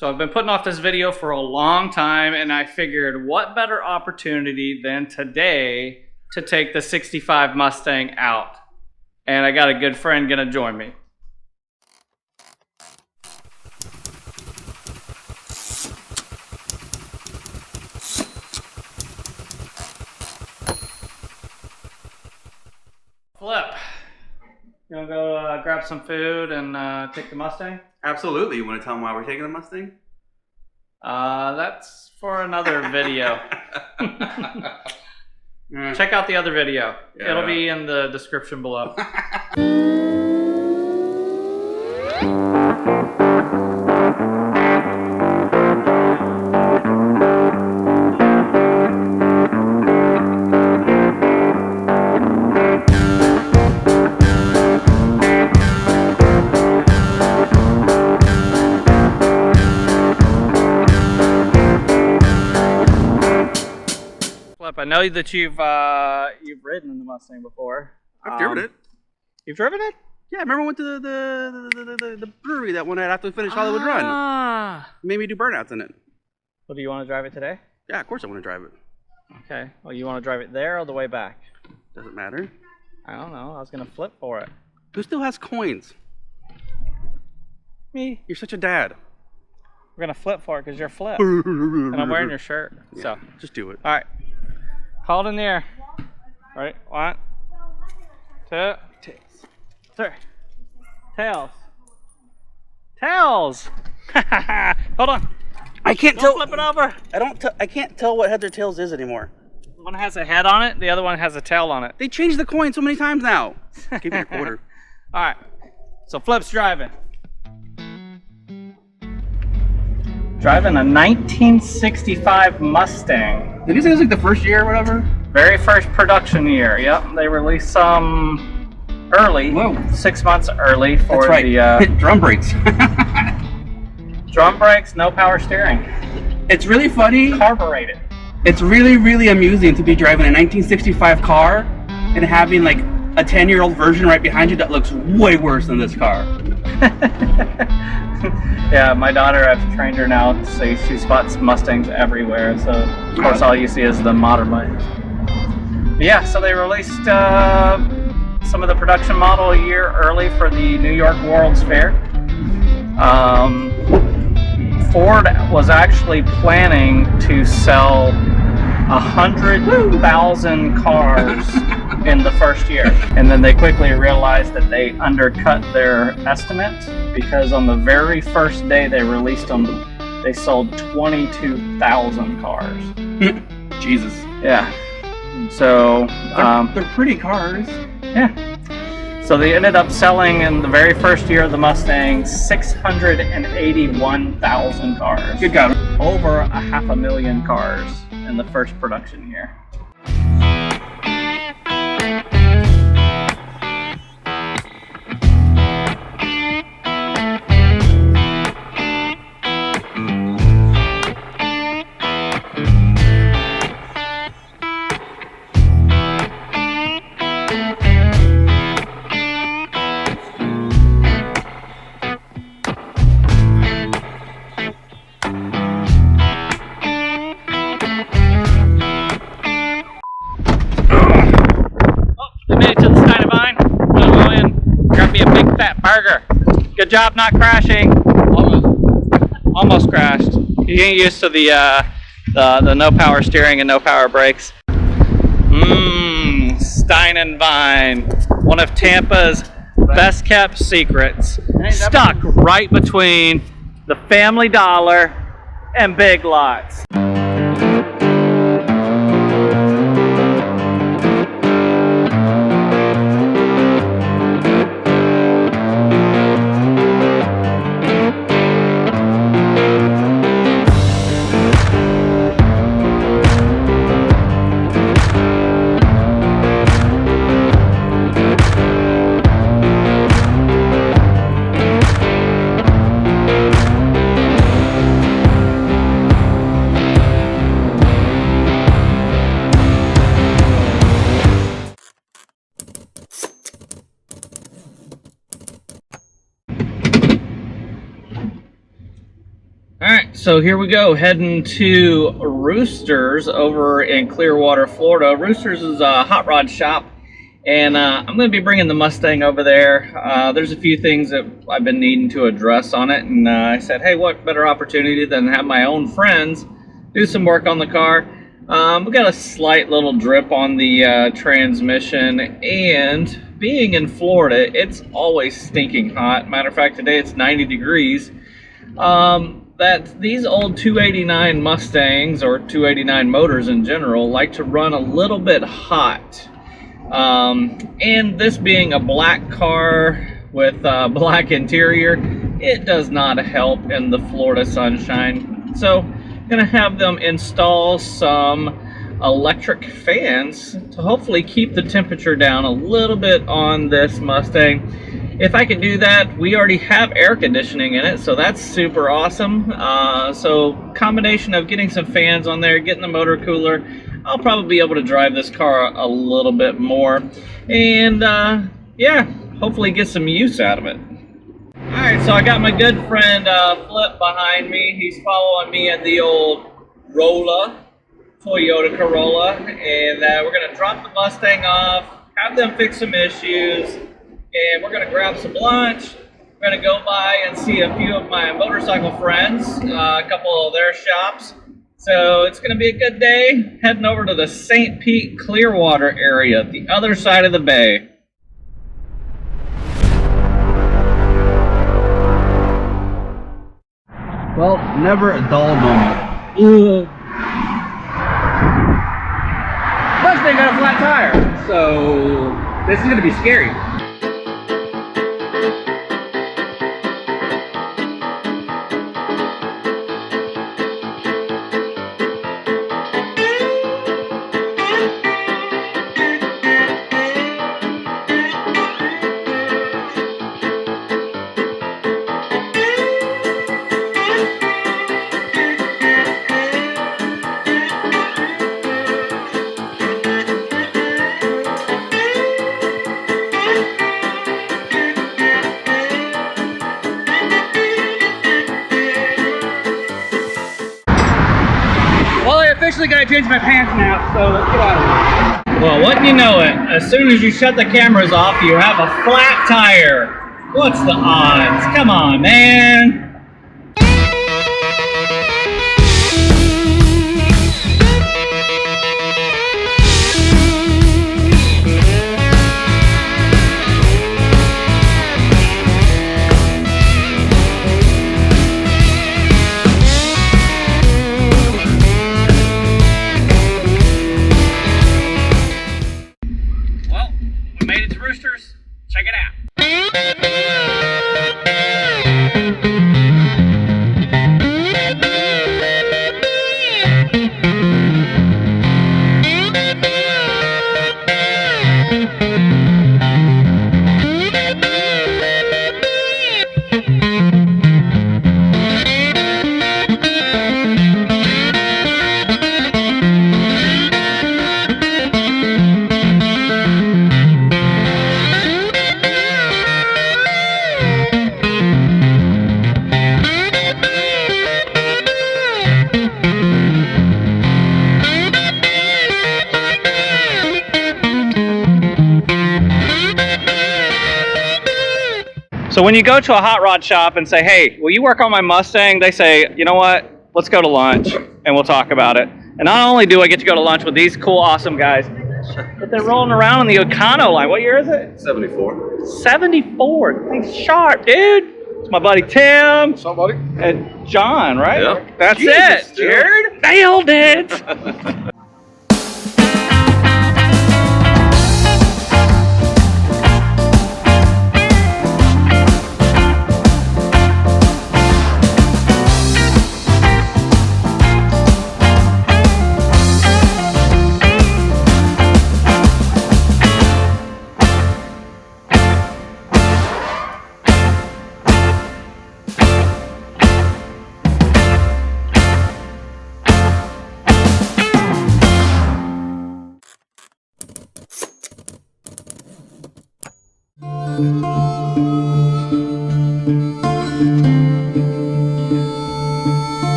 So I've been putting off this video for a long time, and I figured what better opportunity than today to take the 65 Mustang out. And I got a good friend gonna join me. Flip, you wanna go grab some food and take the Mustang? Absolutely. You want to tell them why we're taking the Mustang? That's for another video. Check out the other video. Yeah. It'll be in the description below. I know that you've ridden in the Mustang before. I've driven it. You've driven it? Yeah, I remember I went to the brewery that one night after we finished Hollywood Run. Made me do burnouts in it. Well, do you want to drive it today? Yeah, of course I want to drive it. Okay. Well, you want to drive it there or the way back? Doesn't matter. I don't know. I was going to flip for it. Who still has coins? Me. You're such a dad. We're going to flip for it because you're Flip. And I'm wearing your shirt. Yeah, so just do it. All right. Hold in the air. Ready? 1, 2, 3. Tails. Tails. Hold on. I can't tell. Flip it over. I can't tell what head or tails is anymore. One has a head on it. The other one has a tail on it. They changed the coin so many times now. Give me your quarter. All right. So Flip's driving. Driving a 1965 Mustang. Did you say it was like the first year or whatever? Very first production year, yep. They released some early, 6 months early for the drum brakes. Drum brakes, no power steering. It's really funny. Carbureted. It's really, really amusing to be driving a 1965 car and having like a 10-year-old version right behind you that looks way worse than this car. Yeah, my daughter, I've trained her now, so she spots Mustangs everywhere, so of course all you see is the modern ones. Yeah, so they released some of the production model a year early for the New York World's Fair. Ford was actually planning to sell 100,000 cars in the first year, and then they quickly realized that they undercut their estimate because on the very first day they released them, they sold 22,000 cars. Jesus. Yeah. So they're pretty cars. Yeah. So they ended up selling in the very first year of the Mustang 681,000 cars. Good God. Over 500,000 cars in the first production year. Burger. Good job not crashing. Almost crashed. You ain't used to the no power steering and no power brakes. Stein and Vine, one of Tampa's best kept secrets. Stuck right between the Family Dollar and Big Lots. Alright, so here we go, heading to Roosterz over in Clearwater, Florida. Roosterz is a hot rod shop, and I'm going to be bringing the Mustang over there. There's a few things that I've been needing to address on it, and I said, hey, what better opportunity than have my own friends do some work on the car. We got a slight little drip on the transmission, and being in Florida, it's always stinking hot. Matter of fact, today it's 90 degrees. That these old 289 Mustangs, or 289 motors in general, like to run a little bit hot. And this being a black car with a black interior, it does not help in the Florida sunshine. So I'm gonna have them install some electric fans to hopefully keep the temperature down a little bit on this Mustang. If I can do that, we already have air conditioning in it, so that's super awesome. So combination of getting some fans on there, getting the motor cooler, I'll probably be able to drive this car a little bit more. And yeah, hopefully get some use out of it. Alright, so I got my good friend Flip behind me. He's following me in the old Toyota Corolla. And we're going to drop the Mustang off, have them fix some issues. And we're going to grab some lunch. We're going to go by and see a few of my motorcycle friends, a couple of their shops. So it's going to be a good day. Heading over to the St. Pete Clearwater area, the other side of the bay. Well, never a dull moment. Ugh. Mustang got a flat tire, so this is going to be scary. Officially gotta change my pants now, so let's get out of here. Well, wouldn't you know it, as soon as you shut the cameras off, you have a flat tire. What's the odds? Come on, man. Roosterz, check it out. So when you go to a hot rod shop and say, hey, will you work on my Mustang? They say, you know what? Let's go to lunch and we'll talk about it. And not only do I get to go to lunch with these cool, awesome guys, but they're rolling around in the Econo line. What year is it? 74. 74. Thanks, sharp, dude. It's my buddy Tim. What's up, buddy? And John, right? Yeah. That's Jesus, it. Jared, nailed it.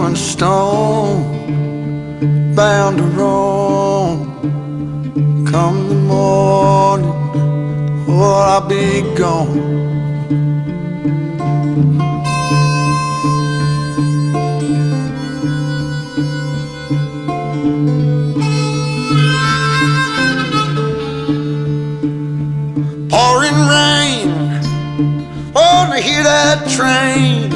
rolling stone, bound to roam. Come the morning, oh, I'll be gone. Pouring rain, oh, to hear that train.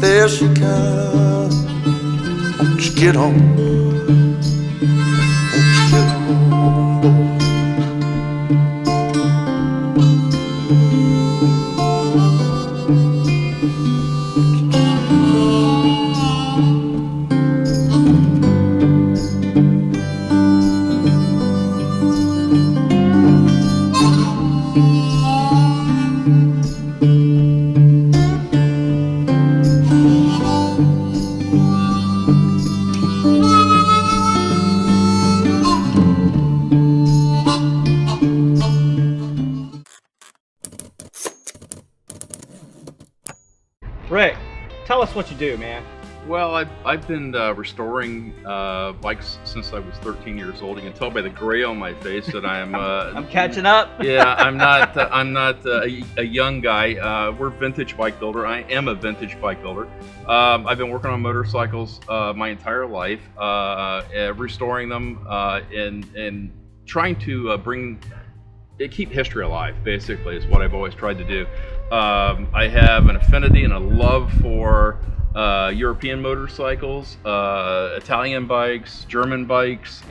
There she comes, won't you get on? Won't you get on board? Rick, tell us what you do, man. Well, I've been restoring bikes since I was 13 years old. You can tell by the gray on my face that I'm. I'm catching up. Yeah, I'm not. I'm not a young guy. We're vintage bike builder. I am a vintage bike builder. I've been working on motorcycles my entire life, restoring them and trying to keep history alive. Basically, is what I've always tried to do. I have an affinity and a love for European motorcycles, Italian bikes, German bikes,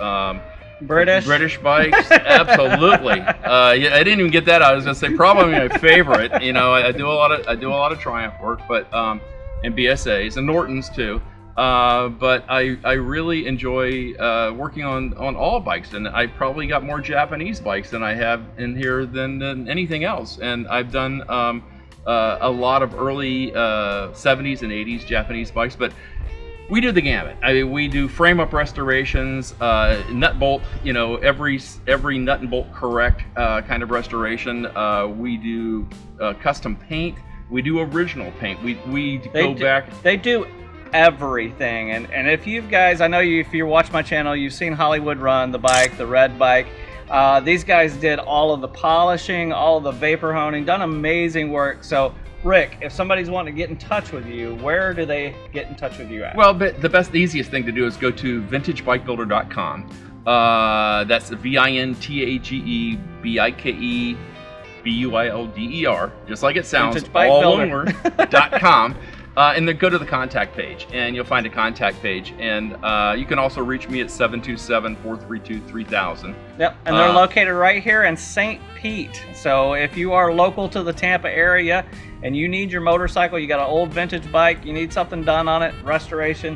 British bikes. Absolutely. I didn't even get that out. I was gonna say probably my favorite. You know, I do a lot of Triumph work, but and BSAs and Nortons too. But I really enjoy working on all bikes, and I probably got more Japanese bikes than I have in here than anything else. And I've done a lot of early 70s and 80s Japanese bikes, but we do the gamut. I mean, we do frame-up restorations, nut bolt, you know, every nut and bolt correct kind of restoration. We do custom paint. We do original paint. We go back. They do everything, and if you guys, I know you, if you watch my channel, you've seen Hollywood Run, the bike, the red bike. These guys did all of the polishing, all of the vapor honing, done amazing work. So Rick, if somebody's wanting to get in touch with you, where do they get in touch with you at? Well, the easiest thing to do is go to vintagebikebuilder.com. That's VINTAGEBIKEBUILDER, just like it sounds, all one word, .com. And then go to the contact page, and you'll find a contact page. And you can also reach me at 727-432-3000. Yep, and they're located right here in St. Pete. So if you are local to the Tampa area and you need your motorcycle, you got an old vintage bike, you need something done on it, restoration,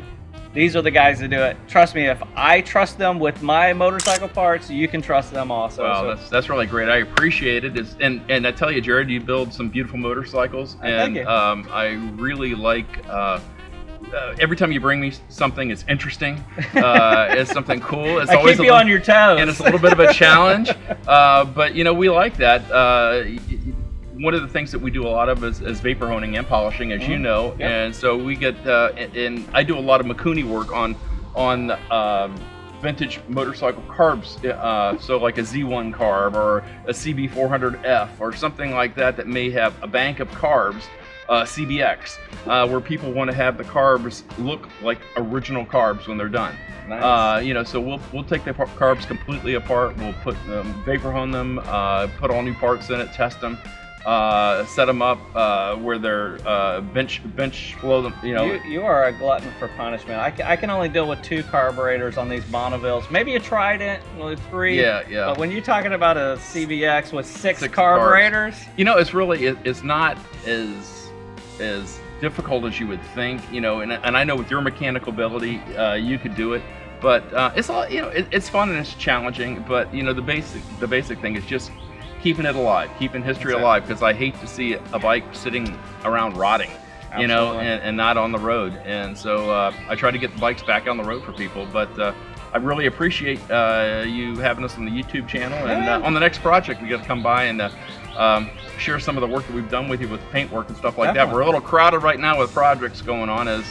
these are the guys that do it. Trust me, if I trust them with my motorcycle parts, you can trust them also. Well, so that's really great. I appreciate it. And I tell you, Jared, you build some beautiful motorcycles, and thank you. I really like. Every time you bring me something, it's interesting. It's something cool. It's always keep you on your toes, and it's a little bit of a challenge. But you know, we like that. One of the things that we do a lot of is vapor honing and polishing, as you know, yep. And so we get, and I do a lot of Mikuni work on vintage motorcycle carbs, so like a Z1 carb or a CB400F or something like that may have a bank of carbs, CBX, where people want to have the carbs look like original carbs when they're done. Nice. You know, so we'll take the carbs completely apart. We'll put vapor hone them, put all new parts in it, test them. Set them up where they're bench flow them. You know, you are a glutton for punishment. I can only deal with 2 carburetors on these Bonnevilles. Maybe a Trident with 3. Yeah. But when you're talking about a CBX with 6 carburetors, you know, it's really it's not as difficult as you would think. You know, and I know with your mechanical ability, you could do it. But it's all, you know, it's fun and it's challenging. But you know, the basic thing is just keeping it alive, keeping history alive, because I hate to see a bike sitting around rotting, you know, and not on the road. And so I try to get the bikes back on the road for people. But I really appreciate you having us on the YouTube channel. And on the next project, we got to come by and share some of the work that we've done with you with paint work and stuff like that. Definitely. We're a little crowded right now with projects going on, as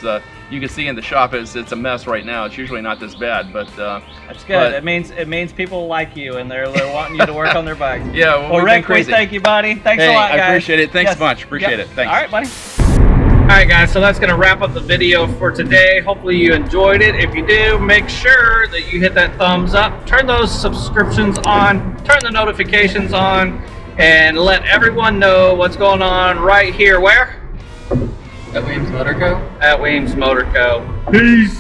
you can see in the shop. It's a mess right now. It's usually not this bad, but that's good. It means people like you, and they're wanting you to work on their bikes. Yeah, well, we've been Rick, we crazy. thank you, buddy. Thanks a Hey, lot, guys. I appreciate it. Thanks Yes. much. Appreciate it. Thanks. All right, buddy. All right, guys, so that's going to wrap up the video for today. Hopefully you enjoyed it. If you do, make sure that you hit that thumbs up, turn those subscriptions on, turn the notifications on, and let everyone know what's going on right here. Where? At Weems Motor Co. At Weems Motor Co. Peace.